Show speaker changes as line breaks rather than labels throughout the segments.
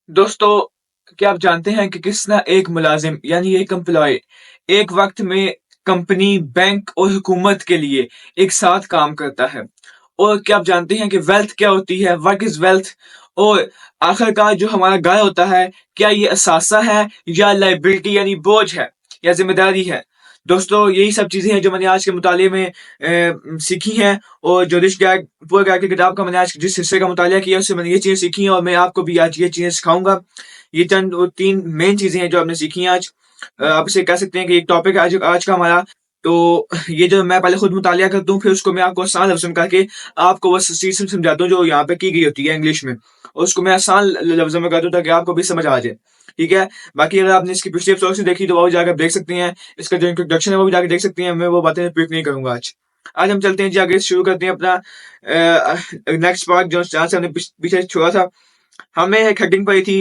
दोस्तों, क्या आप जानते हैं कि किस तरह एक मुलाजिम यानी एक एम्प्लॉय एक वक्त में कंपनी, बैंक और हुकूमत के लिए एक साथ काम करता है? और क्या आप जानते हैं कि वेल्थ क्या होती है? What is wealth? और आखिरकार जो हमारा घर होता है, क्या ये असासा है या लायबिलिटी यानी बोझ है या ज़िम्मेदारी है? दोस्तों, यही सब चीज़ें हैं जो मैंने आज के मुताले में सीखी हैं और जो रिच डैड पुअर डैड की किताब का मैंने आज जिस हिस्से का मुताला किया उससे मैंने ये चीज़ें सीखी हैं और मैं आपको भी आज ये चीज़ें सिखाऊँगा। ये चंद 3 मेन चीज़ें हैं जो आपने सीखी हैं आज। आप इसे कह सकते हैं कि एक टॉपिक है आज आज का हमारा। तो ये जो मैं पहले खुद मुतालिया करता हूँ, फिर उसको मैं आपको आसान लफ्ज़ों में करके आपको वो चीज़ समझाता हूँ जो यहाँ पे की गई होती है इंग्लिश में। और उसको मैं आसान लफ्ज़ों में करता हूँ ताकि आपको भी समझ आ जाए। ठीक है? बाकी अगर आपने इसकी पिछली एपिसोड्स नहीं देखी तो वो भी जाकर देख सकती हैं। इसका जो इंट्रोडक्शन है वो भी जाके देख सकती हैं। मैं वो बातें रिपीट नहीं करूँगा आज। आज हम चलते हैं जी आगे शुरू करते हैं अपना नेक्स्ट पार्ट जो जहाँ से हमने पीछे छोड़ा था। हमें एक हेडिंग पड़ी थी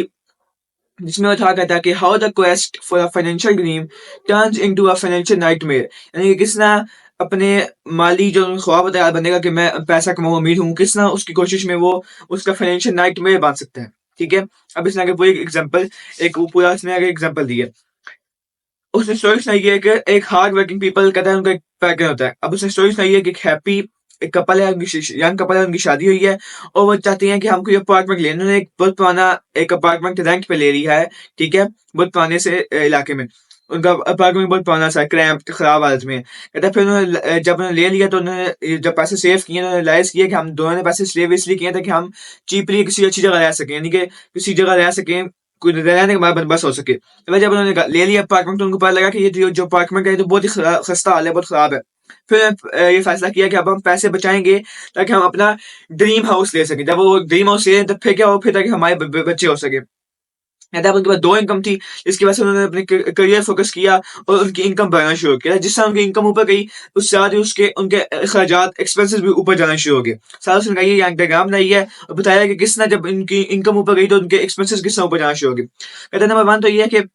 जिसमें वो था कहता है कि how the quest for a financial dream turns into a financial nightmare. यानी कि किस तरह अपने माली जो ख्वाब होता है बनने का कि मैं पैसा कमाऊँ, अमीर हूँ, किस तरह उसकी कोशिश में वो उसका फाइनेंशियल नाइटमेयर बन सकता है। ठीक है? अब इसने आगे पूरी एग्जांपल एक वो पूरा इसने आगे एग्जांपल दी है। उसने स्टोरी सुनाई है कि एक हार्ड वर्किंग पीपल कहता है उनका एक पैटर्न होता है। अब उसने स्टोरी सुनाई है कि एक हैप्पी एक कपल है, उनकी यंग कपल है, उनकी शादी हुई है और वो चाहते हैं कि हम कोई अपार्टमेंट लें। उन्होंने एक बहुत पुराना एक अपार्टमेंट रेंट पे ले लिया है, ठीक है? बहुत पुराने से इलाके में। उनका अपार्टमेंट बहुत पुराना सा क्रैम्प्ड खराब हालत में है। कहता है फिर जब उन्होंने ले लिया तो उन्होंने जब पैसे सेव किए उन्होंने रियलाइज़ किया कि हम दोनों ने पैसे सेव इसलिए किए ताकि हम चीपली किसी अच्छी जगह रह सकें। यानी कि किसी जगह रह सकें, कोई रहने का हमारा बंदोबस्त हो सके। तो जब उन्होंने ले लिया अपार्टमेंट तो उनको पता लगा कि ये जो जो अपार्टमेंट है ये तो बहुत ही खस्ता हाल है, बहुत खराब है। फिर ये फैसला किया कि अब हम पैसे बचाएँगे ताकि हम अपना ड्रीम हाउस ले सकें। जब वो ड्रीम हाउस ले तब फिर क्या हो फिर ताकि हमारे ब ब बच्चे हो सके। कहता है उनके पास 2 इनकम थी, जिसकी वजह से उन्होंने अपने करियर फ़ोकस किया और उनकी इनकम बढ़ाना शुरू किया। जिस तरह उनकी इनकम ऊपर गई, उससे साथ ही उसके उनके अखराजात, एक्सपेंसेस भी ऊपर जाना शुरू हो गए। सारा उसने ये यहाँ डायग्राम बनाई है और बताया कि किस तरह जब इनकी इनकम ऊपर गई तो उनके एक्सपेंसेस किस तरह ऊपर जाना शुरू हो गए। कहते हैं नंबर 1 तो ये है कि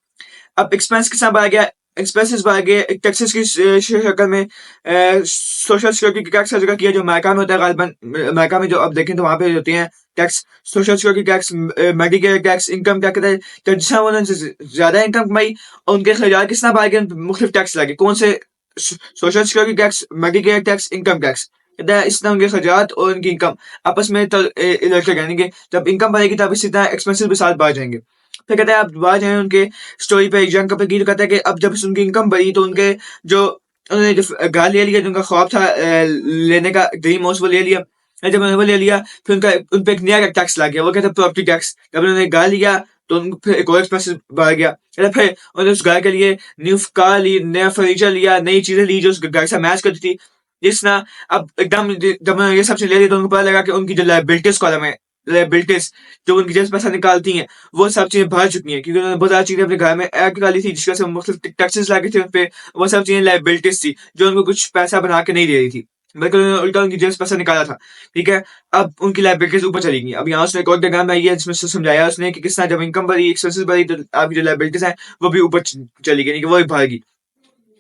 अब एक्सपेंस किस तरह बढ़ गया, एक्सपेंसेस बढ़ गए, एक टैक्सेस की शक्ल में सोशल सिक्योरिटी टैक्स का ज़िक्र किया जो अमेरिका में होता है ग़ालिबन। अमेरिका में जो आप देखें तो वहाँ पे होते हैं tax, social security tax, Medicare tax, income tax कहते हैं। तो जिस तरह उन्होंने ज़्यादा इनकम कमाई और उनके अखराजात किस तरह बढ़ गए, मुख्तलिफ टैक्स लगे। कौन से? Social security tax, Medicare tax, income tax. कहता है इस तरह उनके अखराजात और उनकी इनकम आपस में रिलेटेड यानी कि जब इनकम बढ़ेगी तब इसी तरह एक्सपेंसेस भी साथ बढ़ जाएँगे। फिर कहता है आप दोबारा जाएँ उनके स्टोरी पे एग्जाम कपल की तो कहता है कि अब जब उनकी इनकम बढ़ी तो उनके जो उन्होंने जो घर ले लिया जो उनका ख्वाब था लेने का ड्रीम हाउस वो ले लिया। जब उन्होंने वो ले लिया फिर उनका उन पे एक नया टैक्स लग गया, वो कहते हैं प्रॉपर्टी टैक्स। जब उन्होंने घर लिया तो उनको फिर एक और एक्सपेंसेस बढ़ गया। कहता है फिर उन्होंने उस घर के लिए न्यू कार ली, नया फर्नीचर लिया, नई चीज़ें ली जो उस घर से मैच करती थी। जिस ना अब एकदम जब उन्होंने ये सब चीज़ें ले ली तो उनको पता लगा कि उनकी जो लायबिलिटीज़ कॉलम है, लायबिलिटीज़ जो उनकी जेब से पैसा निकालती हैं वो सब चीज़ें भर चुकी हैं क्योंकि उन्होंने बहुत ज़्यादा चीज़ें अपने घर में ऐड कर ली थी जिसकी वजह से मुख्तलिफ टैक्सेस लगे थे उनपे। वो सब चीज़ें लायबिलिटीज़ थी जो उनको कुछ पैसा बना के नहीं दे रही थी। बल्कि उन्होंने उल्टा उनकी जेब से पैसा निकाला था। ठीक है? अब उनकी लायबिलिटीज़ ऊपर चली गई। अब यहाँ उसने एक और डायग्राम बनाई है जिसमें समझाया उसने कि किस तरह जब इनकम बढ़ी, एक्सपेंसेस बढ़ी तो आपकी जो लायबिलिटीज़ हैं वो भी ऊपर चली गई यानी कि वो भी बढ़ गई।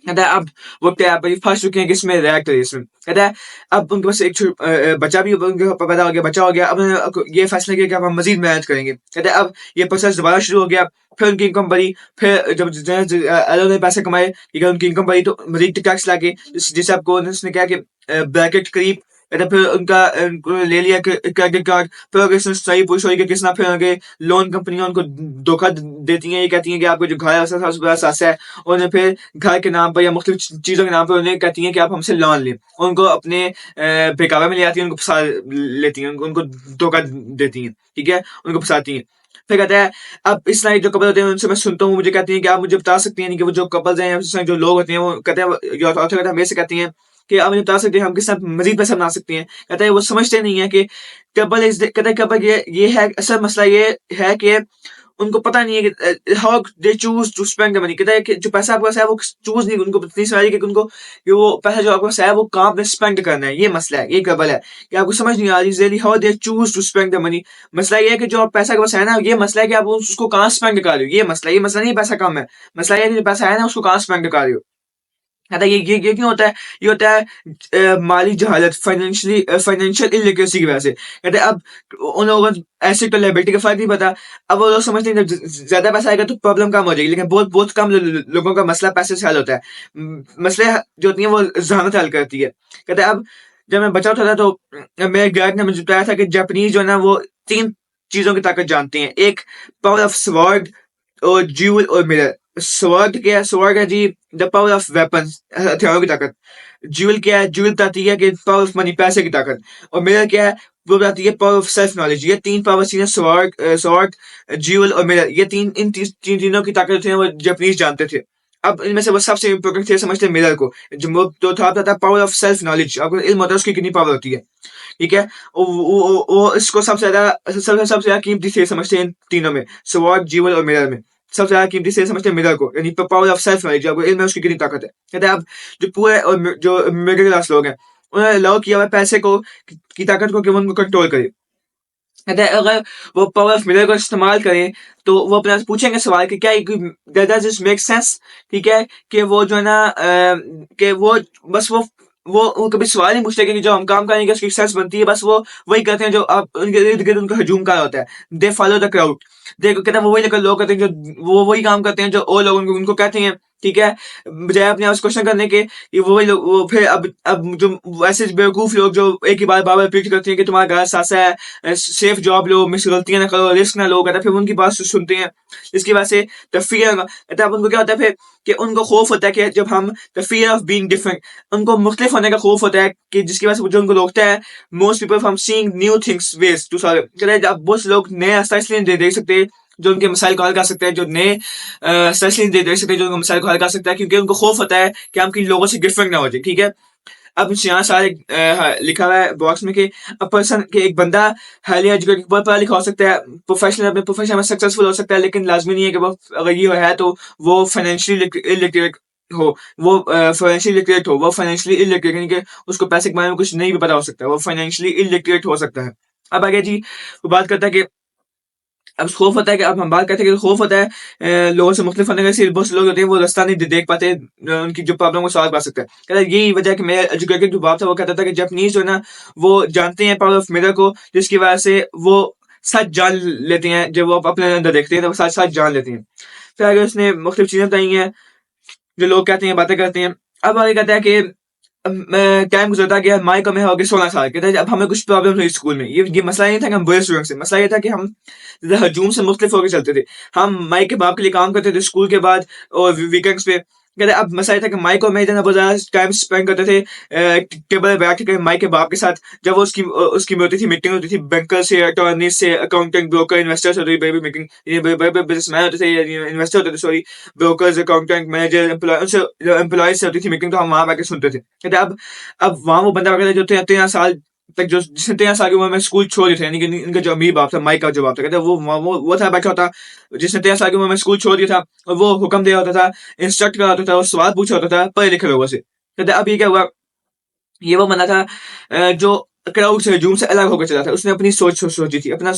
कहता है अब वो क्या भाई फँस चुके हैं किसमें रैट रेस में। कहता है अब उनके पास एक बच्चा भी उनके पैदा हो गया, बच्चा हो गया। अब उन्होंने ये फैसला किया कि अब हम मज़ीद मेहनत करेंगे। कहता है अब ये प्रोसेस दोबारा शुरू हो गया, फिर उनकी इनकम बढ़ी, फिर जब उन्होंने पैसे कमाए, ठीक है, उनकी इनकम बढ़ी तो मज़ीद टैक्स लगे। जैसे आपको उसने कहा कि ब्रैकेट करीब कहता है फिर उनको ले लिया क्रेडिट कार्ड, फिर आगे उसने सही पूछ हुई कि किस तरह फिर आगे लोन कंपनियाँ उनको धोखा देती हैं। ये कहती हैं कि आपका जो घर है उसका सबसे सस्ता है और उन्हें फिर घर के नाम पर या मुख्तलिफ चीज़ों के नाम पर उन्हें कहती हैं कि आप हमसे लोन लें। उनको अपने बहकावे में ले आती हैं, उनको फँसा लेती हैं, उनको उनको धोखा देती हैं, ठीक है? उनको फँसाती हैं। फिर कहता है अब इस लाइक जो कपल होते हैं उनसे मैं सुनता हूँ, मुझे कहती हैं कि आप मुझे बता सकती हैं कि वो जो कपल्स हैं या जिस तरह जो लोग होते हैं वो कहते हैं जो ऑथर कहता है मेरे से कहती हैं कि आप मुझे बता सकते हैं हम किस तरह मज़ीद पैसा बना सकते हैं। कहता है वो समझते नहीं है कि कपल इज़ द कहता है कपल ये है असल मसला ये है कि उनको पता नहीं है कि how they choose to spend the money. कहता है कि जो पैसा आपके पास है वो चूज़ नहीं उनको नहीं समझ आ रही कि उनको कि वो पैसा जो आपके पास है वो कहाँ पे स्पेंड करना है। ये मसला है, ये ट्रबल है कि आपको समझ नहीं आ रही really how they choose to spend the money. मसला ये है कि जो आप पैसा आपके पास है ना, ये मसला है कि आप उसको कहाँ स्पेंड कर रहे हो। ये मसला नहीं पैसा कम है। मसला ये है कि जो पैसा है ना उसको कहाँ स्पेंड कर रहे हो। कहता है ये क्यों होता है? ये होता है माली जहालत, फाइनेंशियल इलिटरेसी की वजह से। कहते हैं अब उन लोगों को एसेट और लायबिलिटी का फ़र्क नहीं पता। अब वो लोग समझते हैं जब ज़्यादा पैसा आएगा तो प्रॉब्लम कम हो जाएगी, लेकिन बहुत बहुत कम लोगों का मसला पैसे से हल होता है। मसले जो होती हैं वो ज़हानत हल करती है। कहते हैं अब जब मैं बचा था तो मेरे डैड ने मुझे बताया था कि जापानीज़ जो है ना वो 3 चीज़ों की ताकत जानते हैं। एक पावर ऑफ स्वॉर्ड और ड्यूल और मिरर। स्वॉर्ड क्या है? स्वॉर्ड है जी द पावर ऑफ वेपन्स, हथियारों की ताकत। ड्यूल क्या है? ड्यूल बताती है कि पावर ऑफ मनी, पैसे की ताकत। और मिरर क्या है? वो बताती है पावर ऑफ सेल्फ नॉलेज। ये 3 पावर चीजें स्वॉर्ड, ड्यूल और मिरर, ये तीन तीनों की ताकत होती है, वो जापानीज जानते थे। अब इनमें से वो सबसे इंपॉर्टेंट थे समझते हैं मिरर को। जो वो तो था पता पावर ऑफ सेल्फ नॉलेज, आपको इल्म होता है उसकी कितनी पावर होती है। ठीक है? वो इसको सबसे ज़्यादा कीमती शेर समझते हैं इन तीनों में, स्वॉर्ड, ज्यूल और मिरर में। सबसे ज़्यादा कीमती शेर समझते हैं मिरर को, यानी पावर ऑफ सेल्फ नॉलेज, आपको इल्म है उसकी कितनी ताकत है। कहते हैं अब जो पूरे और जो मिडिल क्लास लोग हैं, उन्होंने अलाउ किया हुआ है पैसे को की ताकत को कि वो उनको कंट्रोल करे। कहते हैं अगर वो पावर ऑफ मिरर को इस्तेमाल करें तो वो अपने आप से पूछेंगे सवाल कि क्या डज दिस मेक सेंस? ठीक है? कि वो जो है ना कि वो बस वो कभी सवाल नहीं पूछते कि जो हम काम करेंगे उसकी सेंस बनती है, बस वो वही करते हैं जो आप उनके इर्द गिर्द उनका हजूम कर होता है। They follow the crowd. देखो कहते हैं वो वही लोग करते हैं जो वो वही काम करते हैं जो और लोग उनको उनको कहते हैं। ठीक है? बजाय अपने आप से क्वेश्चन करने के, ये वो वही लोग वो फिर अब जो वैसे बेवकूफ लोग जो एक ही बार बार रिपीट करते हैं कि तुम्हारा घर सासा है, सेफ जॉब लो, मिस गलतियां ना करो, रिस्क ना लो, कहता है फिर उनकी बात सुनते हैं। इसकी वजह से द फियर, कहता है अब उनको क्या होता है फिर कि उनको खौफ होता है कि जब हम the fear of being different, उनको मुख्तलिफ होने का खौफ होता है कि जिसकी वजह से जो उनको रोकता है। Most people from seeing new things ways to solve, कहता है अब बहुत से लोग नए रास्ता इसलिए नहीं देख सकते जो उनके मसाइल को हल कर सकते हैं, जो नए रास्ता इसलिए नहीं देख सकते जो उनके मसाइल को हल कर सकता है, क्योंकि उनको खौफ होता है कि हम किन लोगों से डिफरेंट ना हो जाए। ठीक है? अब यहाँ सारे लिखा हुआ है बॉक्स में कि अ पर्सन के एक बंदा हाईली एजुकेटेड, बहुत पढ़ा लिखा हो सकता है, प्रोफेशनल अपने प्रोफेशन में सक्सेसफुल हो सकता है, लेकिन लाजमी नहीं है कि वो अगर ये है तो वो फाइनेंशियली इलिटरेट हो, वो फाइनेंशियली लिटरेट हो, वो फाइनेंशियली इलिटरेट यानी कि उसको पैसे के बारे में कुछ नहीं भी पता हो सकता है, वो फाइनेंशियली इलिटरेट हो सकता है। अब आगे जी वो बात करता है कि अब खौफ होता है कि अब हम बात करते हैं कि खौफ होता है लोगों से मुख्तलिफ होने का, इसलिए बहुत से लोग होते हैं वो रास्ता नहीं देख पाते उनकी जो प्रॉब्लम को सॉल्व कर सकते हैं। कहता है यही वजह है कि मेरा एजुकेटेड जो बाप था वो कहता था कि जापानीज जो है ना वो जानते हैं पावर ऑफ मिरर को, जिसकी वजह से वो सच जान लेते हैं। जब वो अपने अंदर देखते हैं तो वो सच सच जान लेते हैं। फिर आगे उसने मुख्तलिफ चीजें बताई हैं जो लोग कहते हैं, बातें करते हैं। अब आगे कहता है कि टाइम गुजरता गया, माई का मैं हो गया 16 साल। कहता है अब हमें कुछ प्रॉब्लम हुई स्कूल में। ये मसला नहीं था कि हम बुरे स्टूडेंट से, मसला ये था कि हम हजूम से मुख्तलिफ होकर चलते थे। हम माई के बाप के लिए काम करते थे स्कूल के बाद और वीकेंड्स पे। कहते हैं अब मसला ये था कि माइक और मैं इतना बहुत ज्यादा टाइम स्पेंड करते थे टेबल पे बैठ के माइक के बाप के साथ। जब वो उसकी होती थी, मीटिंग होती थी बैंकर से, अटॉर्नी से, अकाउंटेंट, ब्रोकर, इन्वेस्टर्स होती थी, बड़ी मीटिंग, ये बड़े बड़े बिजनेसमैन होते थे, इन्वेस्टर होते थे, sorry, brokers, accountant, manager, employ, उनसे एम्प्लॉयज से होती थी मीटिंग, तो हम वहां बैठ सुनते थे। कहते अब वहां वो बंदा वगैरह जो 13 साल तक, जो जिसने 13 साल की उम्र में स्कूल छोड़ दिया था, यानी कि इनका जो अमीर बाप था, माइक का जो बाप था, कहते वो था बैठा होता जिसने 13 साल की उम्र में स्कूल छोड़ दिया था, और वो हुक्म दिया होता था, इंस्ट्रक्ट करा होता था, और सवाल पूछा होता था पढ़े लिखे लोगों से। कहते अब ये क्या हुआ, ये वो बंदा था जो क्राउड से, हजूम से अलग होकर चला था। उसने अपनी सोची थी, अपना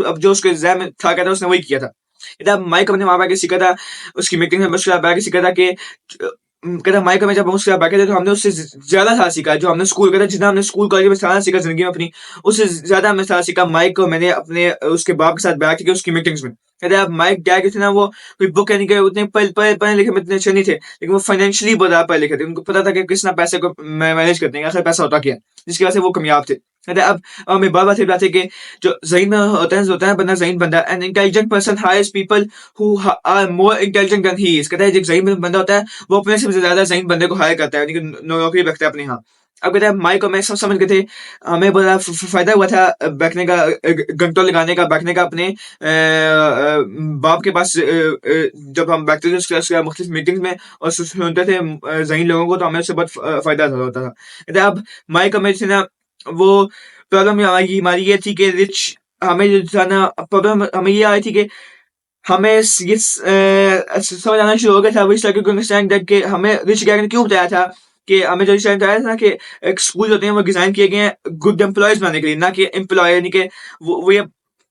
अब जो उसके एग्जाम में था कहता उसने वही किया था। कहता अब माइक अपने वहां बैठ सीखा था, उसकी मीटिंग में उसके बैठ के सीखा था कि कहता माइक में जब हम उसके साथ बैठे थे तो हमने उससे ज्यादा सारा सीखा जो हमने स्कूल, कहता जितना हमने स्कूल कॉलेज में सारा सीखा जिंदगी में अपनी, उससे ज्यादा हमने सारा सीखा माइक को मैंने अपने उसके बाप के साथ बैठ के उसकी मीटिंग्स में। कहते अब माइक क्या थे ना, वो कोई बुक यानी कि उतने पढ़े लिखे में इतने अच्छे नहीं थे, लेकिन वो फाइनेंशियली बहुत ज्यादा पढ़े लिखे थे। उनको पता था कि किस ना पैसे को मैनेज करते हैं, आखिर पैसा होता क्या है, जिसकी वजह से वो कामयाब थे। कहते अब मेरी बात बात है कि जो ज़हीन में होता है बंदा, ज़हीन बंदा, an intelligent person hires people who are more intelligent than he is. कहता है जो ज़हीन बंदा होता है वो अपने से ज्यादा ज़हीन बंदे को हायर करता है, यानी कि नौकरी रखता है अपने यहाँ। अब कहते हैं माइक और मैं सब समझ गए थे, हमें बड़ा फायदा हुआ था बैठने का, घंटों लगाने का, बैठने का अपने बाप के पास जब हम बैठते थे उसके मुख्तलिफ मीटिंग्स में और सुनते थे ज़हीन लोगों को, तो हमें उससे बहुत फायदा होता था। कहते हैं अब माइक और मैं थे ना, वो प्रॉब्लम हमारी ये थी कि रिच, हमें जो था ना प्रॉब्लम हमें ये आई थी कि हमें ये समझ आना शुरू हो गया था, we started to understand that कि हमें रिच गैंग ने क्यों बताया था कि हमें जो रिच गैंग बताया था ना कि एक स्कूल होते हैं वो डिजाइन किए गए हैं गुड एम्प्लॉयज बनाने के लिए, ना कि एम्प्लॉय, यानी कि वो ये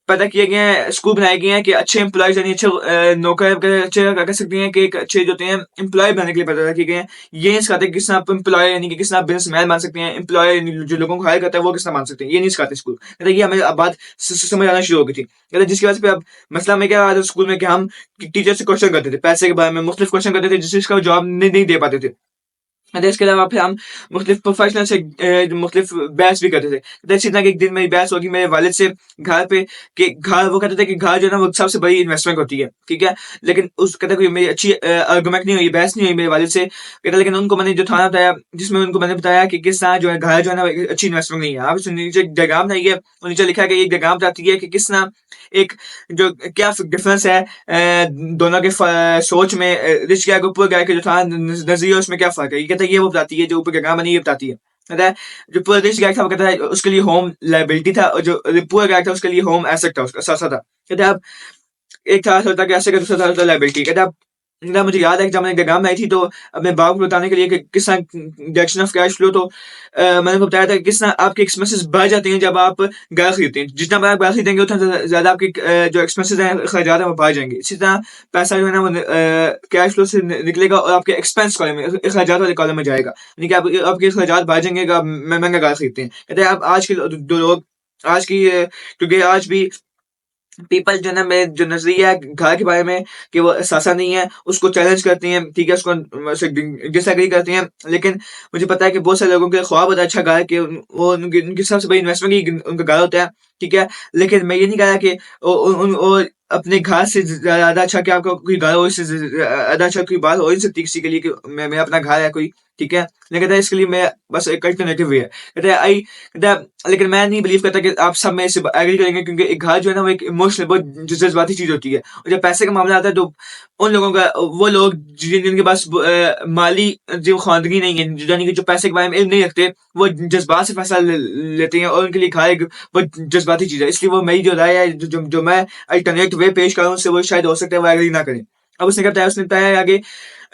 पैदा किए गए हैं, स्कूल बनाए गए हैं कि अच्छे एम्प्लॉयज यानी अच्छे नौकर अच्छे कह सकते हैं कि एक अच्छे जो होते हैं एम्प्लॉय बनने के लिए पैदा किए गए हैं। ये नहीं सिखाते कि किस तरह आप एम्प्लॉय यानी कि किस तरह आप बिजनेसमैन बन सकते हैं, एम्प्लॉय जो लोगों को हायर करता है वो किस तरह बन सकते हैं, ये नहीं सिखाते स्कूल। मतलब ये हमें अब बात समझ आना शुरू हो गई थी, मतलब जिसकी वजह से अब मसला में क्या आता स्कूल में कि हम टीचर से क्वेश्चन करते थे पैसे के बारे में, मुख्तलिफ क्वेश्चन करते थे जिसका जवाब नहीं दे पाते थे। इसके अलावा फिर हम मुख्तलिफ प्रोफेशनल से मुख्तलिफ बहस भी करते थे। तो इसी तरह की एक दिन मेरी बहस होगी मेरे वालिद से घर पे, कि घर वो कहते थे कि घर जो है ना वो सबसे बड़ी इन्वेस्टमेंट होती है, ठीक है। लेकिन उस कहते कोई मेरी अच्छी आर्गुमेंट नहीं हुई, बहस नहीं हुई मेरे वालिद से, कहते लेकिन उनको मैंने जो था बताया, जिसमें उनको मैंने बताया कि किस तरह जो है घर जो है ना एक अच्छी इन्वेस्टमेंट नहीं है। आप नीचे डायग्राम नहीं है और नीचे लिखा है कि एक डायग्राम बताती है कि किस तरह एक जो क्या डिफरेंस है दोनों के सोच में, रिच गाय को पुअर गाय के जो था नजरिया उसमें क्या फर्क है। ये कहता है ये वो बताती है, जो ऊपर डायग्राम बनी ये बताती है। कहता है जो पुअर रिच गाय था वो कहता है उसके लिए होम लायबिलिटी था, और जो पुअर गाय था उसके लिए होम एसेट था, उसका सस्ता था। कहता है अब एक था होता कि ऐसे का दूसरा था होता लायबिलिटी। कहता है ना मुझे याद है कि जब मैंने एग्जाम में आई थी तो अपने बाप को बताने के लिए कि किस तरह डायरेक्शन ऑफ कैश फ्लो, तो मैंने उनको बताया था कि किस तरह आपके एक्सपेंसेस बढ़ जाते हैं जब आप गाय खरीदते हैं। जितना आप गाय खरीदेंगे उतना ज्यादा आपके जो एक्सपेंसेस हैं खर्चात हैं वो बढ़ जाएंगे। इसी तरह पैसा जो है ना वो कैश फ्लो से निकलेगा और आपके एक्सपेंस कॉलम में, खर्चात वाले कॉलम में जाएगा, यानी कि आपके खर्चात बढ़ जाएंगे अगर आप महंगा गाय खरीदते हैं। कहते हैं आप आज के जो लोग आज की क्योंकि आज भी पीपल जो है ना मेरे जो नजरिया है घर के बारे में कि वो सासा नहीं है उसको चैलेंज करती हैं, ठीक है, उसको डिसएग्री करती हैं। लेकिन मुझे पता है कि बहुत सारे लोगों के ख्वाब होता है अच्छा घर के, वो उनकी उनकी सबसे बड़ी इन्वेस्टमेंट ही उनका घर होता है, ठीक है। लेकिन मैं ये नहीं कह रहा कि वो अपने घर से ज्यादा अच्छा कि आपका कोई घर हो, इससे ज्यादा अच्छा कोई बात हो ही नहीं सकती किसी के लिए कि मैं अपना घर है कोई, ठीक है। लेकिन कहता है इसके लिए मैं बस एक अल्टरनेटिव वे है। कहता है आई कहता है लेकिन मैं नहीं बिलीव करता कि आप सब में इसे एग्री करेंगे, क्योंकि एक घर जो है ना वो एक इमोशनल बहुत जज्बाती चीज होती है। और जब पैसे का मामला आता है तो उन लोगों का वो लोग जिनके पास माली जो खानदगी नहीं है, यानी कि जो पैसे के बारे में इल्म नहीं रखते, वो जज्बात से फैसला लेते हैं और उनके लिए घर एक बहुत जज्बाती चीज है। इसलिए वो मेरी जो राय है जो मैं अल्टरनेट वे पेश कर रहा हूँ उससे वो शायद हो सकता है वो एग्री ना करें। अब उसने क्या बताया, उसने बताया आगे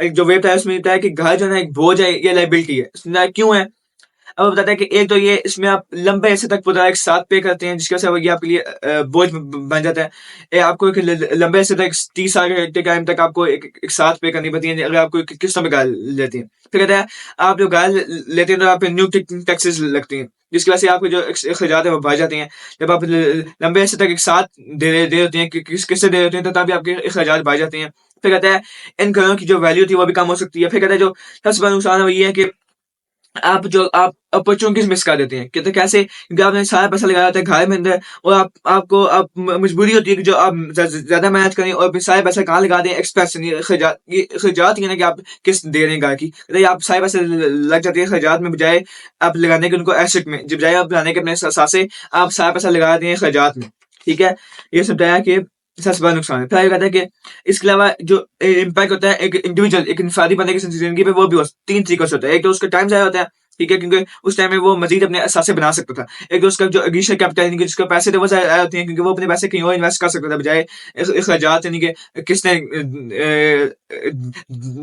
जो वे बताया उसमें बताया कि घर जो है ना एक बोझ है या लाइबिलिटी है। उसने बताया क्यों है। अब वो बताता है कि एक तो ये इसमें आप लंबे ऐसे तक पूरा एक साथ पे करते हैं जिसकी वजह से वो ये आपके लिए बोझ बन जाता है। आपको एक लंबे ऐसे तक 30 साल के टाइम तक आपको एक साथ पे करनी पड़ती है अगर आपको किस समय गाय लेती है। फिर कहता है आप जो गाय लेते हैं तो आप न्यू टैक्सेस लगती हैं जिसकी वजह से आपके जो अखराजात है वो बढ़ जाते हैं। जब आप लंबे ऐसे तक एक साथ दे होते हैं किससे दे होते हैं तो तभी आपके अखराजात बढ़ जाते हैं। फिर कहता है इन घरों की जो वैल्यू थी वो भी कम हो सकती है। फिर कहता है जो सबसे बड़ा नुकसान है वो ये है कि आप अपॉर्चुनिटीज मिस कर देते हैं। कहते कैसे, क्योंकि आपने सारा पैसा लगाया होता है घर में अंदर और आपको मजबूरी होती है कि जो आप ज्यादा मेहनत करें और फिर सारे पैसा कहाँ लगा दें, एक्सपेंस ये खर्चात ही है ना कि आप किस दे रहे हैं घर की। कहते आप सारे पैसे लग जाते हैं खर्चात में, बजाय आप लगाने के उनको एसेट में, जब बजाय आप लगाने के अपने सासे आप सारा पैसा लगा दें खर्चात में, ठीक है। ये समझाया कि सबसे बड़ा नुकसान है। फिर आगे कहता है कि इसके अलावा जो इम्पैक्ट होता है एक इंडिविजुअल एक इंफरादी बंदे की जिंदगी पे वो भी 3 तरीकों से होता है। एक तो उसका टाइम ज़ाया होता है, ठीक है, क्योंकि उस टाइम में वो मजीद अपने असासे बना सकता था। एक तो उसका जो इनिशियल कैपिटल यानी कि जिसके पैसे थे वो ज़ाया होते हैं क्योंकि वो अपने पैसे कहीं और इन्वेस्ट कर सकता था, बजाय अखराजात यानी कि किसने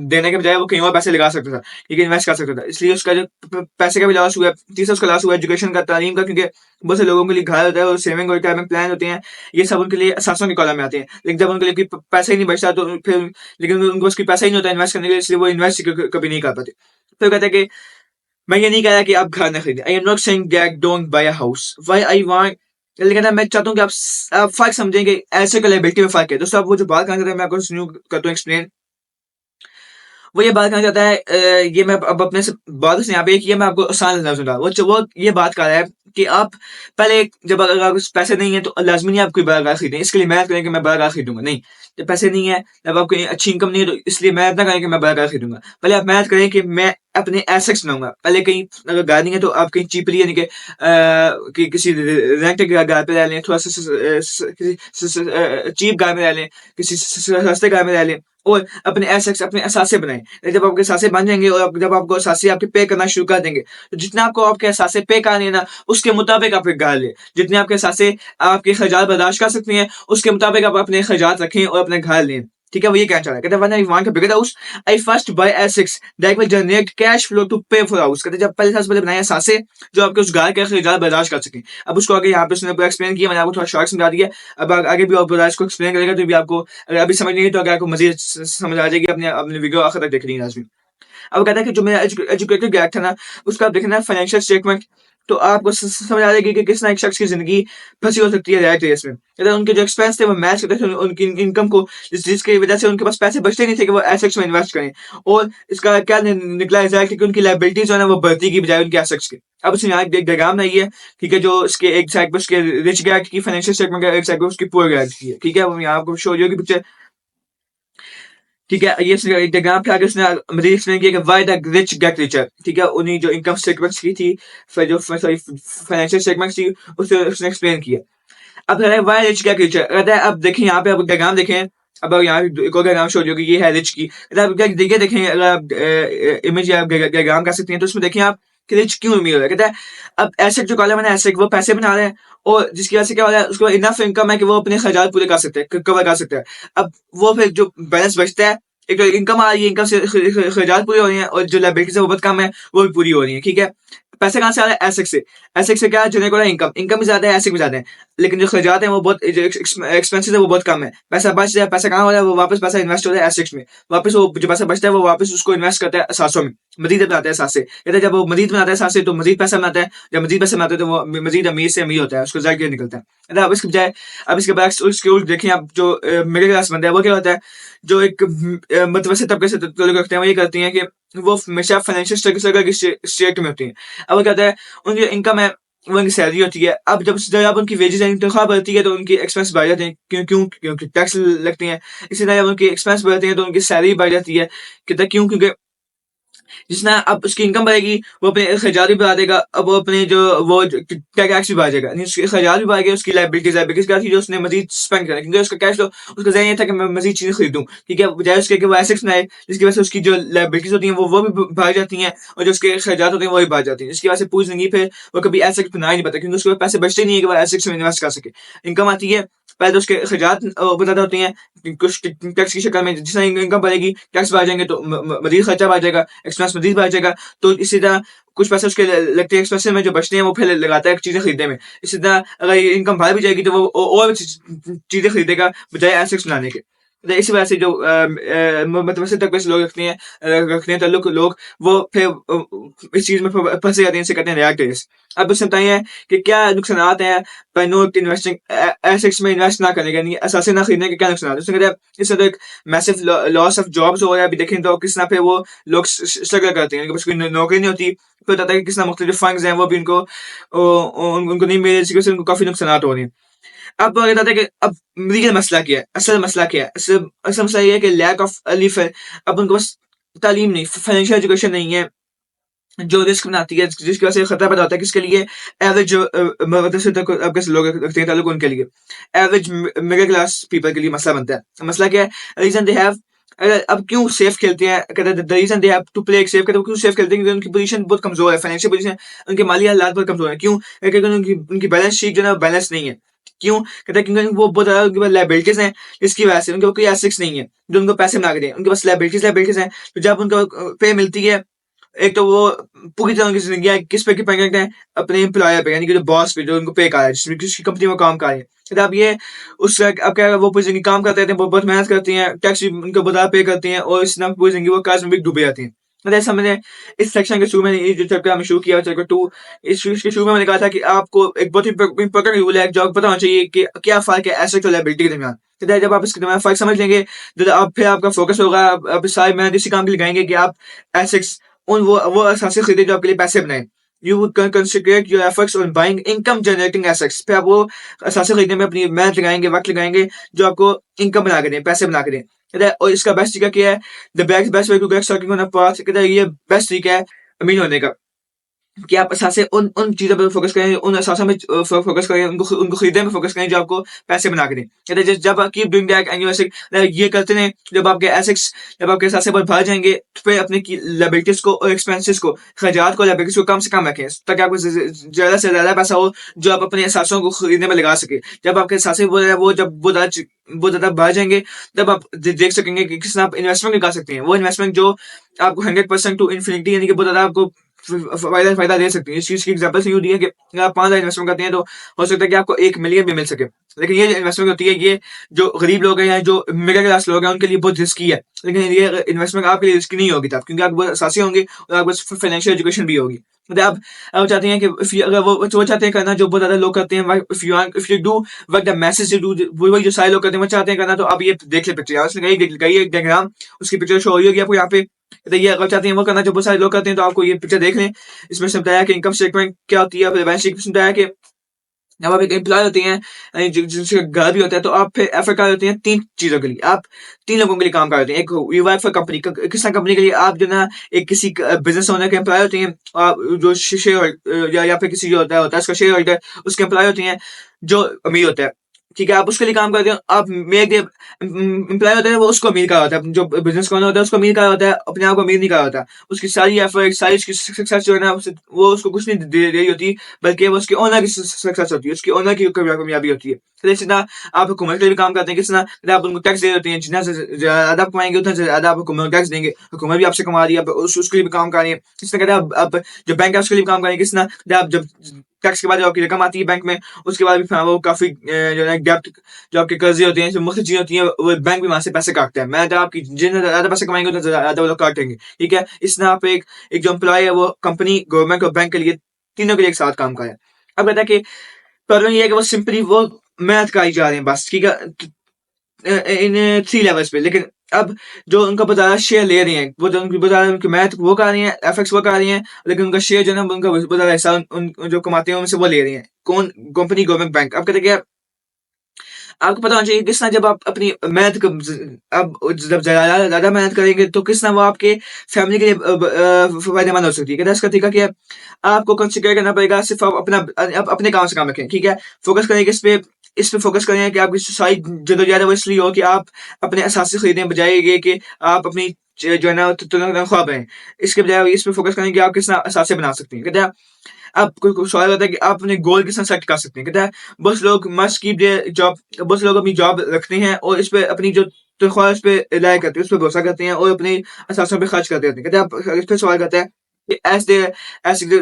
देने के बजाय वो कहीं और पैसे लगा सकता था, ठीक है, इन्वेस्ट कर सकता था। इसलिए उसका जो पैसे का भी लॉस हुआ। तीसरा उसका लॉस हुआ एजुकेशन का, तालीम का, क्योंकि बहुत से लोगों के लिए घर होता है और सेविंग और रिटायरमेंट प्लान होते हैं, ये सब उनके लिए असासों के कॉलम में आते हैं। लेकिन जब उनके लिए पैसा ही नहीं बचता तो फिर लेकिन उनको उसकी पैसा ही नहीं होता इन्वेस्ट करने के लिए, इसलिए वो इन्वेस्ट कभी नहीं कर पाते। तो कहते हैं कि मैं ये नहीं कह रहा कि आप घर ना खरीदें। I am not saying that don't buy a house, why I want, लेकिन मैं चाहता हूँ कि आप फर्क समझें कि ऐसे का लायबिलिटी में फर्क है। दोस्तों आप वो जो बात करना चाहते हैं मैं आपको सुनियो करता हूँ एक्सप्लेन। वो ये बात करना चाहता है ये मैं अब अपने से बात उसने यहाँ पे की है, मैं आपको आसान लफ्ज़ में वो ये बात कर रहा है कि आप पहले जब अगर आपके पास पैसे नहीं है तो लाजमी नहीं आप कोई बड़ा कार खरीदें, इसके लिए मेहनत करें कि मैं बड़ा कार खरीदूंगा, नहीं। जब पैसे नहीं है, जब आपको अच्छी इनकम नहीं है तो इसलिए मेहनत ना करें कि मैं बड़ा कार खरीदूंगा। पहले आप मेहनत करें कि मैं अपने एसेट्स बनाऊंगा। पहले कहीं अगर गाड़ी नहीं है तो आप कहीं चीपली यानी कि किसी रेंट के घर पे रह लें, थोड़ा सा किसी चीप घर में रह लें, किसी सस्ते घर में रह लें और अपने एसेट्स अपने असासे बनाएं। जब आपके असासे बन जाएंगे और जब आपको असासे आपके पे करना शुरू कर देंगे तो जितना आपको आपके असासे पे करने हैं ना उसके मुताबिक आप एक घर लें। जितने आपके असासे आपके खर्चात बर्दाश्त कर सकते हैं उसके मुताबिक आप अपने खर्चात रखें और अपने घर लें। ठीक है, वो ये कहना चाह रहा है। कहते हैं when I want to build house I first buy assets that will generate cash flow to pay for house. कहते हैं जब पहले सबसे पहले बनाया असासे जो आपके उस घर के खर्चात बर्दाश्त कर सकें। अब उसको आगे यहाँ पे उसने पूरा एक्सप्लेन किया, मैंने आपको थोड़ा शॉर्ट समझा दिया। अब आगे भी आप बर्दाश्त को एक्सप्लेन करेगा तो भी आपको अगर अभी समझ नहीं है तो आगे आपको मजीद समझ आ जाएगी। अपने अपने वीडियो आखिर तक देखनी है लाजमी। अब कहता है कि जो मेरा एजुकेटेड गैप था ना, उसका आप देखना फाइनेंशियल स्टेटमेंट, तो आपको समझ आ जाएगी कि किस तरह एक शख्स की जिंदगी फंसी हो सकती है रैट रेस में। कहता है उनके जो एक्सपेंस थे वो मैच करते थे उनकी इनकम को, जिसकी वजह से उनके पास पैसे बचते नहीं थे कि वो एसेट्स में इन्वेस्ट करें। और इसका क्या निकला रिजल्ट कि उनकी लाइबिलिटीज जो है ना वो बढ़ती की बजाय उनके एसेट्स की। अब उसने यहाँ एक डायग्राम बनाई है, ठीक है, जो इसके एक साइड पर उसके रिच गैट की फाइनेंशियल स्टेटमेंट है, एक साइड पर उसकी पुअर गैट की है। ठीक है, वो यहाँ आपको शो होगी पिक्चर। ठीक है, ये डायग्राम के आगे उसने मजीद एक्सप्लेन किया कि why the rich get richer. ठीक है, उन्हीं जो इनकम स्टेटमेंट्स की थी, फिर जो सॉरी फाइनेंशियल स्टेटमेंट्स थी, उसे उसने एक्सप्लेन किया। अब कहता है व्हाई रिच गेट रिचर। कहता है अब देखें यहाँ पे, अब डायग्राम देखें। अब यहाँ एक और डायग्राम शो होगी, ये है रिच की। कहता है अब देखिए देखें, अगर आप इमेज या डायग्राम कर सकते हैं तो उसमें देखें आप कि रिच क्यों अमीर हो रहा है। कहता है अब एसेट जो कॉलम है ना, एसेट वो पैसे बना रहे हैं और जिसकी वजह से क्या हो रहा है, उसको इनफ इनकम है कि वो अपने खर्चात पूरे कर सकते हैं, कवर कर सकते हैं। अब वो फिर जो बैलेंस बचता है, एक तो इनकम आ रही है, इनकम से खर्चात पूरी हो रही है और जो लायबिलिटीज है वो बहुत कम है, वो भी पूरी हो रही है। ठीक है, पैसे कहाँ से आ रहा है? एसेट से। एसेट से क्या जनरेट हो रहा है? इनकम। इनकम भी ज्यादा है, एसेट भी ज्यादा है, लेकिन जो खर्चात है वो बहुत, जो एक्सपेंसेस है वो बहुत कम है। पैसा बच रहा है, पैसा कहाँ हो रहा है? वो वापस पैसा इन्वेस्ट हो रहा है एसेट्स में। वापस वो जो पैसा बचता है वो वापस उसको इन्वेस्ट करता है सासों में, मजीद बनाता है सासे। कहते हैं जब वो मजीद बनाता है सासे तो मजीद पैसा बनाता है, जब मजीद पैसा बनाता है तो वो मजीद अमीर से अमीर होता है, उसको जाके निकलता है। कहते हैं अब इसके बजाय, अब इसके बाद उसके उल्ट देखें आप, जो मिडिल क्लास बंदा है वो क्या होता है, जो एक मतवसत तबके से ताल्लुक रखते हैं, वो ये करती हैं कि वो हमेशा फाइनेंशियल स्ट्रगल की स्टेट में होती हैं। अब वो कहता है उनकी इनकम है, वो उनकी सैलरी होती है। अब जब उनकी वेजेस यानी तनख्वाह बढ़ती है तो उनकी एक्सपेंस बढ़ जाते हैं। क्यों क्यों क्योंकि टैक्स लगती हैं। इसी तरह जब उनकी एक्सपेंस बढ़ते हैं तो उनकी सैलरी बढ़ जाती है। कहता है क्यों? क्योंकि जितना अब उसकी इनकम बढ़ेगी वो अपने खर्चात भी बढ़ा देगा। अब वो अपने जो वो टैक्स भी बढ़ा जाएगा, यानी उसके खर्चात भी बढ़ गए, उसकी लाइबिलिटीज क्या थी जो उसने मजीद स्पेंड करा, क्योंकि उसका कैश फ्लो, उसका ज़हन ये था कि मैं मजीद चीजें खरीदूं। ठीक है, बजाय उसके कि वो एसेट्स बनाए, जिसकी वजह से उसकी जो लाइबिलिटीज होती हैं वो भी बढ़ जाती हैं और जो उसके खर्चात होते हैं वो भी बढ़ जाती हैं, जिसकी वजह से पूरी जिंदगी पे वो कभी एसेट्स बना ही नहीं पाता, क्योंकि उसके पास पैसे बचते नहीं है कि वो एसेट्स में इन्वेस्ट कर सके। इनकम आती है, पहले तो उसके खर्चात ज़्यादा होती हैं कुछ टैक्स की शक्ल में, जितना इनकम बढ़ेगी टैक्स बढ़ जाएंगे तो मजीद खर्चा बढ़ जाएगा, एक्सपेंस मजीद बढ़ जाएगा। तो इसी तरह कुछ पैसे उसके लगते हैं एक्सपेंसिव में, जो बचते हैं वो फिर लगाता है चीजें खरीदने में। इसी तरह अगर ये इनकम बढ़ भी जाएगी तो वो और भी चीजें खरीदेगा बजाय एसेट्स बनाने के। तो इसी वजह से जो मतवसत तबके से लोग रखते हैं ताल्लुक लोग, वो फिर इस चीज में फंसे जाते हैं, इसे कहते हैं रैट रेस। अब उसने बताइए कि क्या नुकसानात हैं बाय नॉट इन्वेस्टिंग एसेट्स में इन्वेस्ट ना करने के, यानी असासे ना खरीदने के क्या नुकसान है। उसने कहता है इससे तो एक मैसिव लॉस ऑफ जॉब्स हो रहा है। अभी देखें तो किस तरह पे वो लोग स्ट्रगल करते हैं, उनके पास कोई नौकरी नहीं होती, फिर बताता है कि किस तरह मुख्तलिफ फंड्स हैं वो भी उनको उनको नहीं मिले, जिसकी वजह से उनको काफी नुकसान हो रहे हैं। अब वो बताते हैं कि अब रीजन मसला क्या है, असल मसला क्या है। असल मसला ये है कि लैक ऑफ अलीफ है। अब उनको बस तालीम नहीं, फाइनेंशियल एजुकेशन नहीं है, जो रिस्क बनाती है, जिसकी वजह से खतरा पैदा होता है किसके लिए? एवरेज जो मदरसे तक अब कैसे लोग रखते हैं ताल्लुक, उनके लिए, एवरेज मिडिल क्लास पीपल के लिए मसला बनता है। मसला क्या है? रीजन दे हैव, अब क्यों सेफ खेलते हैं? कहते हैं the reason they have to play एक सेफ, कहते हैं क्यों सेफ खेलते हैं? क्योंकि उनकी पोजीशन बहुत कमजोर है, फाइनेंशियल पोजीशन, उनके माली हालात बहुत कमजोर है। क्यों? क्योंकि उनकी बैलेंस शीट जो है बैलेंस नहीं है। क्यों? कहते हैं क्योंकि वो बहुत ज्यादा उनके पास लाइबिलिटीज हैं, जिसकी वजह से उनके पास कोई एसेट्स नहीं है जो उनको पैसे बना के दें। उनके पास लाइबिलिटीज हैं, तो जब उनको पे मिलती है, एक तो वो पूरी तरह की जिंदगी किस पे डिपेंड करते हैं? अपने एम्प्लॉयर पे, यानी कि जो बॉस पे, जो उनको पे कर रहा है, जिसकी कंपनी में काम कर रहे हैं। तो अब ये उस अब क्या, वो पूरी जिंदगी काम करते हैं, वो बहुत मेहनत करती हैं, टैक्स भी उनको बहुत पे करती हैं और इस नाम पूरी जिंदगी वो कर्ज में भी डूबे जाती हैं। तो ऐसा मैंने इस सेक्शन के शुरू में, ये जो चैप्टर हमने शुरू किया चैप्टर 2, इसके शुरू में मैंने कहा था कि आपको एक बहुत इंपॉर्टेंट रूल है जो आपको पता होना चाहिए कि क्या फर्क है एसेट और लायबिलिटी के दरमियान। तो जब आप इसके दरमियान फर्क समझ लेंगे तो आप फिर आपका फोकस होगा, आप सारी मेहनत इसी काम के लिए लगाएंगे कि आप एसेट्स उन वो असासे खरीदे जो आपके लिए पैसे बनाए। You would concentrate your efforts on buying income generating assets। फिर आप वो असासे खरीदने में अपनी मेहनत लगाएंगे, वक्त लगाएंगे, जो आपको इनकम बना के दें, पैसे बना के दें। कहता है और इसका बेस्ट तरीका क्या है? The best way to get starting on a path. कहता है ये बेस्ट तरीका है अमीर होने का। कि आप असासे उन चीज़ों पे फ़ोकस करें, उन असासों में फ़ोकस करें, उनको खरीदने में फ़ोकस करें जो आपको पैसे बना के दें। कहते हैं जब जब आप keep doing that and you ऐसे ये करते रहें, जब आपके असासे बहुत बढ़ जाएँगे, तो फिर अपनी की लायबिलिटीज़ को और एक्सपेंसेस को, खर्चात को, लायबिलिटीज़ को कम से कम रखें, ताकि आपको ज़्यादा से ज़्यादा पैसा हो, जो आप अपने असासों को खरीदने में लगा सकें। जब आपके असासे वो ज़्यादा बढ़ जाएँगे, तब आप देख सकेंगे कि किस तरह आप इन्वेस्टमेंट निकाल सकते हैं। वो इन्वेस्टमेंट जो आपको 100% टू इंफिनिटी, यानी कि बहुत ज़्यादा आपको फ़ायदा दे सकती है। इस चीज़ की एग्ज़ाम्पल्स यूँ दी है कि अगर आप 5,000 इन्वेस्टमेंट करते हैं, तो हो सकता है कि आपको 1 मिलियन भी मिल सके। लेकिन ये जो इन्वेस्टमेंट होती है, ये जो गरीब लोग हैं या जो मिडल क्लास लोग हैं, उनके लिए बहुत रिस्की है। लेकिन ये इन्वेस्टमेंट आपके लिए रिस्की नहीं होगी तब, क्योंकि आपके पास असासे होंगे और आपके पास फाइनेंशियल एजुकेशन भी होगी। मतलब आप चाहते हैं कि इफ यू अगर वो चाहते हैं करना, जो बहुत ज़्यादा लोग करते हैं, if you do what the message do, वही जो सारे लोग करते हैं, वो चाहते हैं करना, तो आप ये देख लें पिक्चर। यहाँ उसने कही एक डायग्राम, उसकी पिक्चर शो हो रही होगी आपको यहाँ पे। तो ये अगर चाहते हैं वो करना, जो बहुत सारे लोग करते हैं, तो आपको ये पिक्चर देख लें। इसमें से बताया कि इनकम स्टेटमेंट क्या होती है, फिर बैलेंस शीट में बताया कि जब आप एक एम्प्लॉय होते हैं, जिनसे घर भी होता है, तो आप फिर एफर्ट कर रहे होते हैं 3 चीज़ों के लिए। आप 3 लोगों के लिए काम कर रहे होते हैं। एक यू वर्क फॉर कंपनी, किस तरह कंपनी के लिए आप जो ना एक किसी बिज़नेस ओनर के एम्प्लॉय होते हैं, जो या फिर किसी जो होता है उसका शेयर होल्डर, उसके एम्प्लॉय होते हैं, जो अमीर होता है। ठीक है, आप उसके लिए काम करते हो। आप मेक द एम्प्लॉय होता है, वो उसको अमीर कर रहा होता है। जो बिज़नेस ओनर होता है, उसको अमीर कर रहा होता है, अपने आप को अमीर नहीं कर रहा होता। उसकी सारी एफर्ट, सारी उसकी सक्सेस जो है ना, वो उसको कुछ नहीं दे रही होती, बल्कि वो उसके ओनर की सक्सेस होती है, उसकी ओनर की कामयाबी होती है। तो इसी तरह आप हुकूमत के लिए भी काम करते हैं, किस तरह आप उनको टैक्स दे देते हैं, जितना से ज़्यादा आप कमाएँगे, उतना से ज़्यादा आप हुकूमत को टैक्स देंगे। हुकूमत भी आपसे कमा रही है, आप उसके लिए भी काम कर रहे हैं। इस तरह कहते हैं आप जो बैंक है उसके लिए भी काम करेंगे, किस तरह आप जब टैक्स के बाद जो आपकी रकम आती है बैंक में, उसके बाद भी वो काफ़ी जो है डेब्ट, जो आपके कर्ज़े होते हैं, जो मुख्तलिफ चीज़ें होती हैं, वो बैंक भी वहाँ से पैसे काटता है। मैं अगर आपकी जितने ज़्यादा पैसे कमाएँगे, उतना ज़्यादा वो लोग काटेंगे, ठीक है? इस तरह आप एक जो एम्प्लॉयी है, वो कंपनी, गवर्नमेंट और बैंक के लिए, तीनों के लिए एक साथ काम करे। अब कहता है कि प्रॉब्लम ये है कि वो सिंपली वो मैथ कराई जा रहे हैं बस, ठीक है? इन 3 लेवल्स पे। लेकिन अब जो उनका बहुत शेयर ले रहे हैं, वो जो उनकी बहुत ज़्यादा उनकी मैथ वो कर रही हैं, एफएक्स वो कर रही हैं, लेकिन उनका शेयर जो है ना, उनका बहुत ज़्यादा हिस्सा उन जो कमाते हैं, उनसे वो ले रही हैं। कौन? Company, government, bank. अब कहते हैं कि आपको पता होना चाहिए किस तरह, जब आप अपनी मेहनत क ज अब जब ज़्यादा ज़्यादा मेहनत करेंगे, तो किस तरह वो आपके फैमिली के लिए फ़ायदेमंद हो सकती है। कहते हैं इसका तरीका क्या है? आपको कंसिडर करना पड़ेगा, सिर्फ़ आप अपने काम से काम रखें, ठीक है? फ़ोकस करें इस पे फ़ोकस करें कि आपकी सारी जद्दोजहद है वो इसलिए हो कि आप अपने असासे खरीदें, बजाए ये कि आप अपनी जो है ना तनख्वाह बढ़ाएँ। इसके बजाय आप इस पे फ़ोकस करें कि आप किस तरह असासे बना सकते हैं। कहते हैं अब कोई सवाल आता है कि आप अपने गोल किस तरह सेट कर सकते हैं? कहता है बहुत से लोग मस्ट कीप देयर जॉब, बहुत से लोग अपनी जॉब रखते हैं और इस पे अपनी जो तनख्वाह है उस पे रिलाय करते हैं, उस पे भरोसा करते हैं और अपने असासों पे खर्च करते रहते हैं। कहते हैं अब इस पे सवाल करता है कि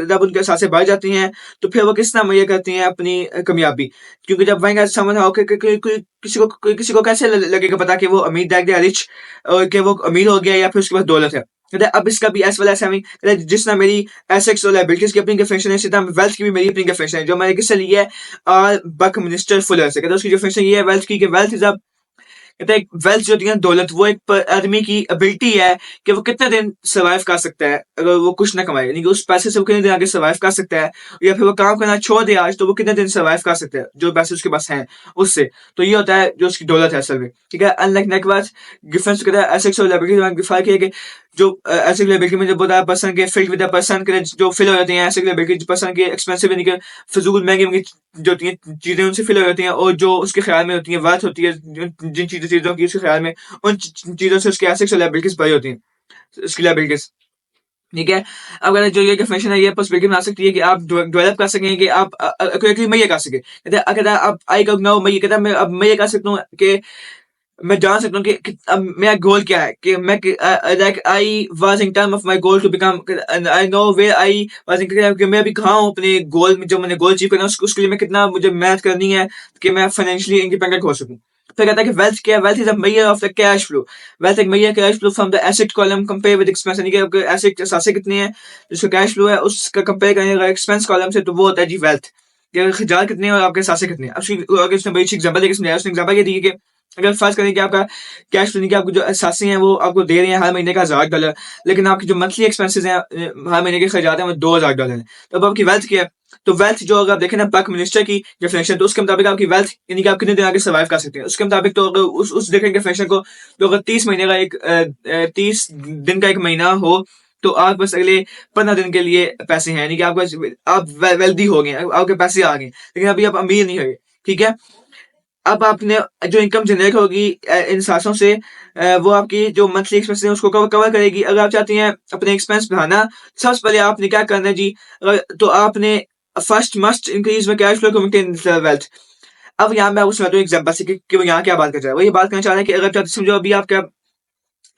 जब उनके असासे बढ़ जाती हैं, तो फिर वो किस तरह मुहैया करती हैं अपनी कामयाबी? क्योंकि जब वहीं समझ आओ कि किसी को कैसे लगेगा पता कि वो अमीर दैट दे आर रिच, कि वो अमीर हो गया या फिर उसके पास दौलत है। कहता है अब इसका भी एज़ वेल एज़ हैविंग, कहता है जिस तरह मेरी एसेट्स और लायबिलिटीज़ की अपनी डेफिनेशन है, इसी तरह वेल्थ की भी मेरी अपनी डेफिनेशन है, जो मैंने किससे ली है? बकमिनिस्टर फुलर से। कहता है उसकी डेफिनेशन ये है वेल्थ की, कि वेल्थ इज़ अ, कहता है वेल्थ जो होती है दौलत, वो एक आदमी की एबिलिटी है कि वो कितने दिन सर्वाइव कर सकता है अगर वो कुछ ना कमाए, यानी कि उस पैसे से वो कितने दिन आगे सर्वाइव कर सकता है, या फिर वो काम करना छोड़ दे आज, तो वो कितने दिन सर्वाइव कर सकता है जो पैसे उसके पास हैं उससे। तो ये होता है जो उसकी दौलत है असल में, ठीक है? अनलाइक नेटवर्थ डिफरेंस कहता है एसेट्स और लायबिलिटी में फर्क है कि जो एसेट लायबिलिटी में जब होता है पर्सन के फिल्ड विद द पर्सन के जो फिल हो जाते हैं, एसेट लायबिलिटी पर्सन के एक्सपेंसिव, यानी कि फिजूल महंगी जो होती हैं चीजें उनसे फिल हो जाती हैं, और जो उसके ख्याल में होती है वर्थ होती है, जिन चीजों की उसके ख्याल में, उन चीजों से उसके एसेट्स और लायबिलिटीज भरी होती हैं, उसकी लायबिलिटीज, ठीक है? अब अगर जो ये डेफिनेशन है, ये पर्सपेक्टिव बना सकती है कि आप डेवलप कर सकें, कि आप एक्यूरेटली मैं ये कर सकें। कहता है अब आई कैन नाउ, मैं ये कहता है मैं ये कर सकता हूँ कि मैं जान सकता हूँ कि अब मेरा गोल क्या है, कि मैं like I was in term of my goal to become, and I know where I was in, कि मैं अभी कहाँ हूँ अपने गोल में, जो मैंने गोल अचीव करना है उसके लिए मैं कितना मुझे मेहनत करनी है कि मैं फाइनेंशियली इंडिपेंडेंट हो सकूँ। फिर कहता है कि वेल्थ क्या है? Wealth is a measure of the cash flow. Wealth एक measure cash flow from the asset column compare with expense, यानी कि आपके एसेट सासे कितने हैं, जिसका कैश फ्लो है उसका कंपेयर करेंगे एक्सपेंस कॉलम से, तो वो होता है जी वेल्थ, कि खर्चात कितने हैं और आपके सासे कितने हैं। अब उसने बड़ी अच्छी एग्जांपल देके समझाया। उसने एग्जांपल ये दी कि अगर फर्ज करें कि आपका कैश फ्लो, कि आपको जो असासे हैं वो आपको दे रहे हैं हर महीने का $1000, लेकिन आपकी जो मंथली एक्सपेंसेस हैं, हर महीने के खर्चात हैं, वो $2000 हैं। तो अब आपकी वेल्थ क्या है? तो वेल्थ जो अगर आप देखें ना प्राइम मिनिस्टर की डेफिनेशन, तो उसके मुताबिक आपकी वेल्थ, यानी कि आप कितने दिन आगे सर्वाइव कर सकते हैं, उसके मुताबिक, तो अगर उस देखें डेफिनेशन को, तो अगर 30 महीने का 30 दिन का एक महीना हो, तो आप बस अगले 15 दिन के लिए पैसे हैं, यानी कि आप वेल्दी हो गए, आपके पैसे आ गए, लेकिन अभी आप अमीर नहीं हुए, ठीक है? अब आपने जो इनकम जनरेट होगी इन सांसों से, वो आपकी जो मंथली एक्सपेंस है उसको कवर करेगी। अगर आप चाहती हैं अपने एक्सपेंस बढ़ाना, सबसे पहले आपने क्या करना है जी, तो आपने first must increase the cash flow to maintain wealth. अब यहाँ मैं आपको सुनाता हूँ एग्जांपल से कि वो यहाँ क्या बात कर रहा है। वो ये बात करना चाह रहा है कि अगर आप समझो अभी आपका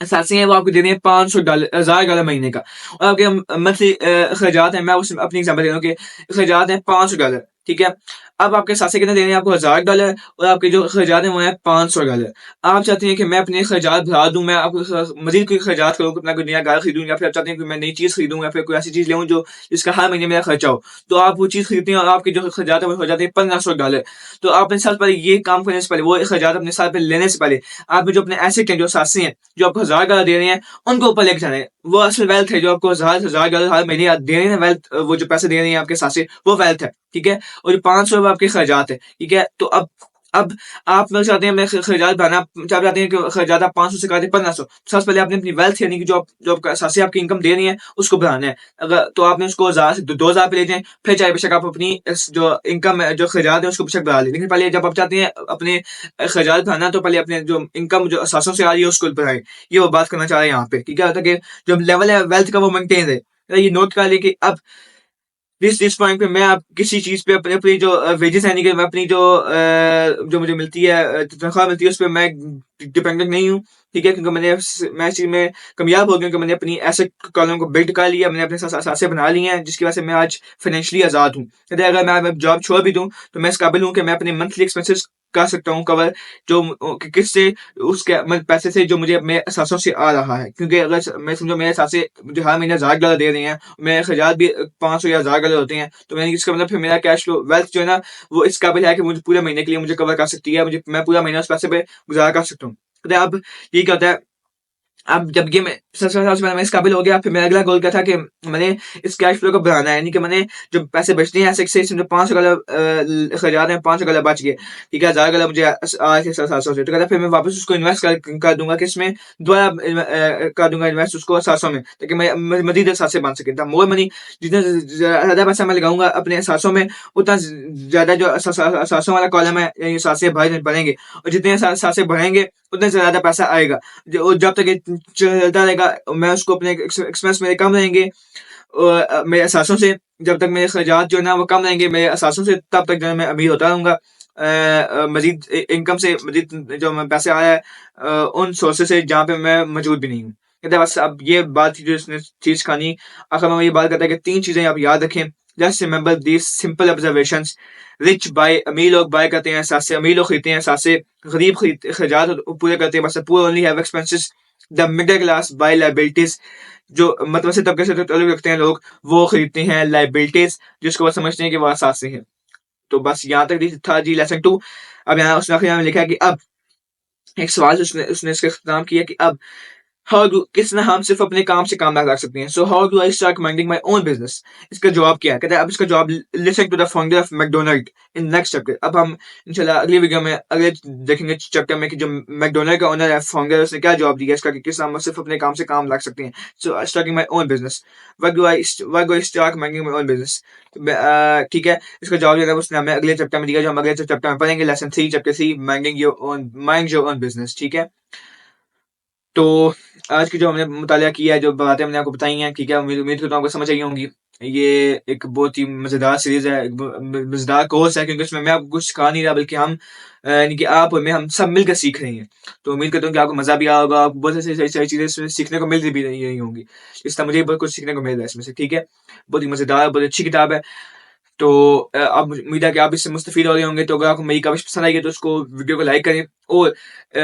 असासी है, वो आपको दे रहे हैं $500, $1000 महीने का, और आपके मंथली खर्चात हैं, मैं उस अपनी एग्जांपल दे रहा हूँ कि खर्चात हैं $500, ठीक है? अब आपके सासे कितने दे रहे हैं आपको? $1000, और आपके जो खर्चात हैं वो हैं $500। आप चाहते हैं कि मैं अपने खर्चात बढ़ा दूं, मैं आपको मजीद कोई खर्चात करूँ, अपना कोई नया गाड़ी खरीदूं, या फिर आप चाहते हैं कि मैं नई चीज खरीदूं, या फिर कोई ऐसी चीज ले जो जिसका हर महीने मेरा खर्चा हो, तो आप वो चीज खरीदते हैं और आपके जो खर्चात है वो हो जाते हैं $1500। तो आपने साल पहले ये काम करने से पहले, वो खर्चात अपने साल पहले लेने से पहले, आपने जो अपने एसेट हैं, जो सासे हैं, जो आपको $1000 दे रहे हैं, उनको ऊपर लेके जाना है। वो असल वेल्थ है, जो आपको $1000 हर महीने दे रहे हैं, वेल्थ, वो जो पैसे दे रहे हैं आपके सासे, वो वेल्थ है, ठीक है? और जो 500 वो आपके खर्चात है, ठीक है? तो अब आप लोग चाहते हैं मैं खर्चात बढ़ाना, आप चाहते हैं कि खर्चात आप 500 से काटे 1500, सबसे पहले आपने अपनी वेल्थ, यानी कि जो आपका सासे आपकी इनकम दे रही है, उसको बढ़ाना है। अगर तो आपने उसको 1000 से 2000 पे ले जाएं, फिर चाहे बेशक आप अपनी जो इनकम है, जो खर्चात है, उसको बेशक बढ़ा लें, लेकिन पहले जब आप चाहते हैं अपने खर्चात बढ़ाना, तो पहले अपने जो इनकम जो सासों से आ रही है उसको बढ़ाएं। ये वो बात करना चाह रहे हैं यहाँ पे, ठीक है? ताकि जो लेवल है वेल्थ का वो मेंटेन रहे। तो ये नोट कर लें कि अब जिस पॉइंट पे मैं आप किसी चीज़ पे अपनी अपनी जो वेजेस है, यानी कि मैं अपनी जो मुझे मिलती है, तनख्वाह मिलती है, उस पे मैं डिपेंडेंट नहीं हूँ, ठीक है? क्योंकि मैं इस चीज़ में कामयाब हो गया, कि मैंने अपनी एसेट कॉलम को बिल्ड कर लिया, मैंने अपने सासे बना लिए हैं, जिसकी वजह से मैं आज फाइनेंशियली आज़ाद हूँ। कहते हैं, अगर मैं जॉब छोड़ भी दूँ, तो मैं इस काबिल हूँ कि मैं अपने मंथली एक्सपेंसेस कर सकता हूँ कवर, जो किससे, उसके पैसे से जो मुझे अपने सासों से आ रहा है। क्योंकि अगर मैं समझो मेरे सासे मुझे हर महीने $1000 दे रहे हैं, मेरे खर्चात भी 500 या $1000 होते हैं, तो यानी कि इसका मतलब फिर मेरा कैश फ्लो वेल्थ जो है ना, वो इस काबिल है कि मुझे पूरे महीने के लिए मुझे कवर कर सकती है, मैं पूरा महीना उस पैसे पे गुज़ारा कर सकता हूँ। तो अब ये क्या होता है, अब जब ये मैं सबसे पहले मैं इस काबिल हो गया, फिर मेरा अगला गोल क्या था कि मैंने इस कैश फ्लो को बढ़ाना है, यानी कि मैंने जो पैसे बचते हैं ऐसे से समझो $500 खर्चात हैं, $500 बच गए, ठीक है? $1000 मुझे आए थे 700 से, तो कहता फिर मैं वापस उसको इन्वेस्ट कर दूंगा, किसमें? दोबारा कर दूंगा इन्वेस्ट उसको 700 में, ताकि मैं मजीद 700 बन सके। मोर मनी, जितना ज्यादा पैसा मैं लगाऊंगा अपने 700 में, उतना ज्यादा जो 700 वाला कॉलम है, यानी 700 बढ़ेंगे, और जितने 700 बढ़ेंगे उतने से ज्यादा पैसा आएगा। जो जब तक ये चलता रहेगा, मैं उसको अपने एक्सपेंस मेरे कम रहेंगे मेरे असासों से, जब तक मेरे खर्चात जो है ना वो कम रहेंगे मेरे असासों से, तब तक जो है मैं अमीर होता रहूंगा। मजीद इनकम से मजीद जो मैं पैसे आया है उन सोर्सेस से जहाँ पे मैं मौजूद भी नहीं हूँ। कहते हैं, बस अब ये बात थी जो इसने चीज खानी। आखिर में ये बात करता है कि 3 चीजें आप याद रखें। Just remember this simple observations. Rich by, अमीर लोग बाय करते हैं सासे, अमीर लोग खरीदते हैं सासे, गरीब खर्चात पूरे करते हैं, बस poor only have expenses. The middle class buy liabilities, जो मतलब से तबके से ताल्लुक रखते हैं लोग, वो खरीदते हैं लायबिलिटीज, जिसको वो समझते हैं कि वो असासे हैं। तो बस यहाँ तक था जी लेसन 2। अब यहाँ उसने आखिर में लिखा है कि अब एक सवाल से उसने उसने इसका इख्तिताम किया कि अब किस तरह हम सिर्फ अपने काम से काम लगा सकते हैं। So how do I start minding my own business? इसका जवाब क्या है? कहता है अब इसका जवाब, listen to the founder of McDonald in next chapter. अब हम इंशाल्लाह अगली वीडियो में अगले देखेंगे चैप्टर में कि जो मैकडोनल्ड का ओनर है, फाउंडर, उसने क्या जवाब दिया इसका, कि किस तरह हम सिर्फ अपने काम से काम लगा सकते हैं। So starting my own business, why do I start minding my own business? ठीक है, इसका जवाब जो है उसने हमें अगले चैप्टर में दिया, जो हम अगले चैप्टर में पढ़ेंगे, lesson 3 chapter 3, mind your own business, ठीक है? तो आज की जो हमने मुतालिया किया है, जो बातें हमने आपको बताई हैं, ठीक है, उम्मीद उम्मीद करता हूँ आपको समझ आई होंगी। ये एक बहुत ही मज़ेदार सीरीज़ है, एक मज़ेदार कोर्स है, क्योंकि उसमें मैं आपको कुछ सिखा नहीं रहा, बल्कि यानी कि आप और मैं, हम सब मिलकर सीख रहे हैं। तो उम्मीद करता हूँ कि आपको मज़ा भी आया होगा, आपको बहुत सारी चीज़ें इसमें सीखने को मिल भी रही होंगी। इस तरह मुझे भी बहुत कुछ सीखने को मिल रहा है इसमें से, ठीक है? बहुत ही मज़ेदार, बहुत अच्छी किताब है। तो अब उम्मीद है कि आप इससे मुस्तफ़ीद हो रहे होंगे। तो अगर आपको मेरी काविश पसंद आई है, तो उसको वीडियो को लाइक करें, और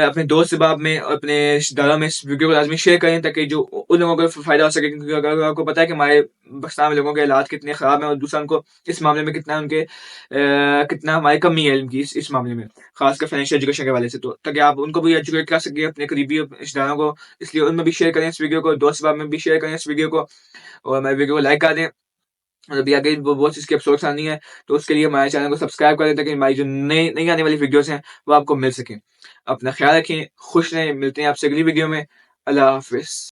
अपने दोस्त अहबाब में, अपने रिश्तेदारों में इस वीडियो को लाज़मी शेयर करें, ताकि जो उन लोगों को फ़ायदा हो सके। क्योंकि अगर आपको पता है कि हमारे पाकिस्तान में लोगों के हालात कितने ख़राब हैं, और दूसरा उनको इस मामले में कितना हमारी कमी है इल्म की इस मामले में, ख़ासकर फाइनेंशियल एजुकेशन के हवाले से। तो ताकि आप उनको भी एजुकेट कर सकें, अपने करीबी रिश्तेदारों को, इसलिए उनमें भी शेयर करें इस वीडियो को, दोस्त अहबाब में भी शेयर करें इस वीडियो को, और हमारे वीडियो को लाइक कर दें। और अभी आगे बहुत इसकी एपिसोड्स आनी है, तो उसके लिए हमारे चैनल को सब्सक्राइब करें, ताकि हमारी जो नई आने वाली वीडियोस हैं वो आपको मिल सकें। अपना ख्याल रखें, खुश रहें, मिलते हैं आपसे अगली वीडियो में। अल्लाह हाफ़िज़।